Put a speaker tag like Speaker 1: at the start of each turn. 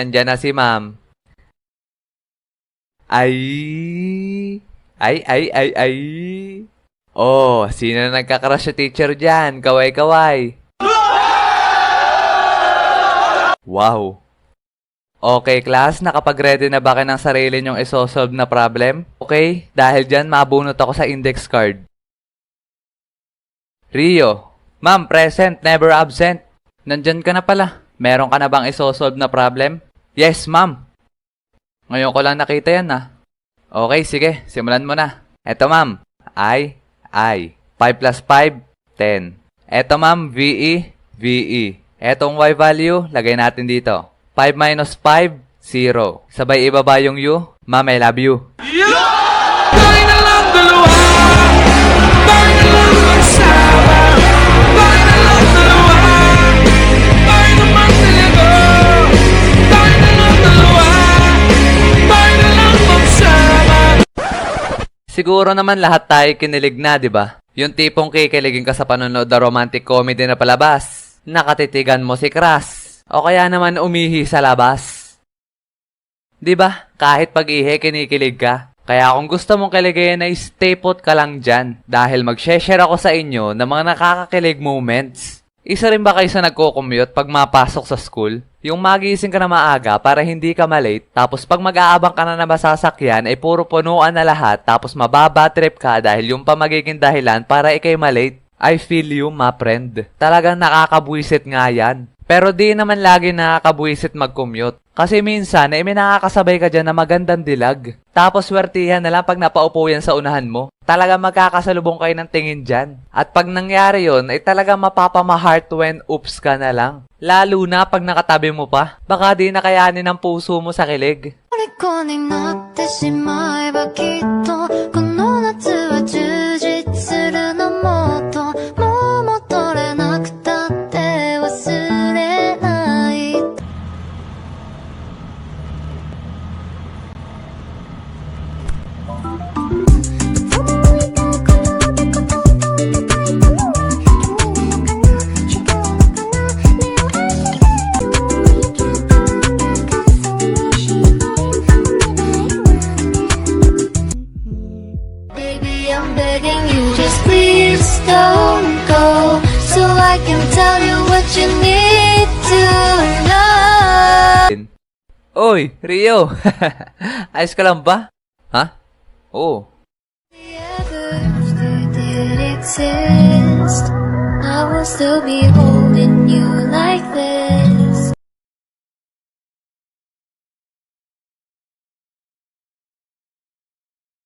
Speaker 1: Nandyan na si ma'am. Ay. Ay. Oh, sino na nagkakrush sa teacher dyan? Kaway. Wow. Okay, class, nakapag-ready na ba kayo ng sarili nyong isosolve na problem? Okay, dahil dyan, mabunot ako sa index card. Rio. Ma'am, present, never absent. Nandyan ka na pala. Meron ka na bang isosolve na problem? Yes, ma'am. Ngayon ko lang nakita yan, ah. Okay, sige, simulan mo na. Eto, ma'am. I. 5 plus 5, 10. Eto, ma'am, VE. Etong Y value, lagay natin dito. 5 minus 5, 0. Sabay ibaba yung U. Ma'am, I love you.
Speaker 2: Tayo na lang dalawa. Tayo na lang magsama. Tayo na lang dalawa. Tayo naman talaga. Tayo na lang dalawa. Tayo na lang magsama.
Speaker 1: Siguro naman lahat tayo kinilig na, di ba? Yung tipong kikiligin ka sa panonood na romantic comedy na palabas. Nakatitigan mo si crush. O kaya naman umihi sa labas. Di ba? Kahit pag-ihi, kinikilig ka. Kaya kung gusto mong kiligayin ay stay put ka lang dyan. Dahil mag-share ako sa inyo ng mga nakakakilig moments. Isa rin ba kayo sa nagko-commute pag mapasok sa school? Yung magising ka na maaga para hindi ka malate, tapos pag mag-aabang ka na masasakyan ay puro punuan na lahat, tapos mababa trip ka dahil yung pa magiging dahilan para ikay malate. I feel you, ma friend. Talagang nakakabwisit nga yan. Pero di naman lagi nakakabwisit mag-commute. Kasi minsan, may nakakasabay ka dyan na magandang dilag. Tapos swertihan na lang pag napaupo yan sa unahan mo. Talagang magkakasalubong kayo ng tingin dyan. At pag nangyari yon, ay talagang mapapama-heart when oops ka na lang. Lalo na pag nakatabi mo pa. Baka di nakayanin ang puso mo sa kilig.
Speaker 3: 虜になってしまえばきっとこの夏は充実するのもっともう戻れなくたって忘れない Baby, I'm begging you, just please don't go, so I can tell you what you need to know.
Speaker 1: Oy, Rio! Ayos ka lang ba? Ha? Oo.
Speaker 3: If you did exist, I will still be holding you like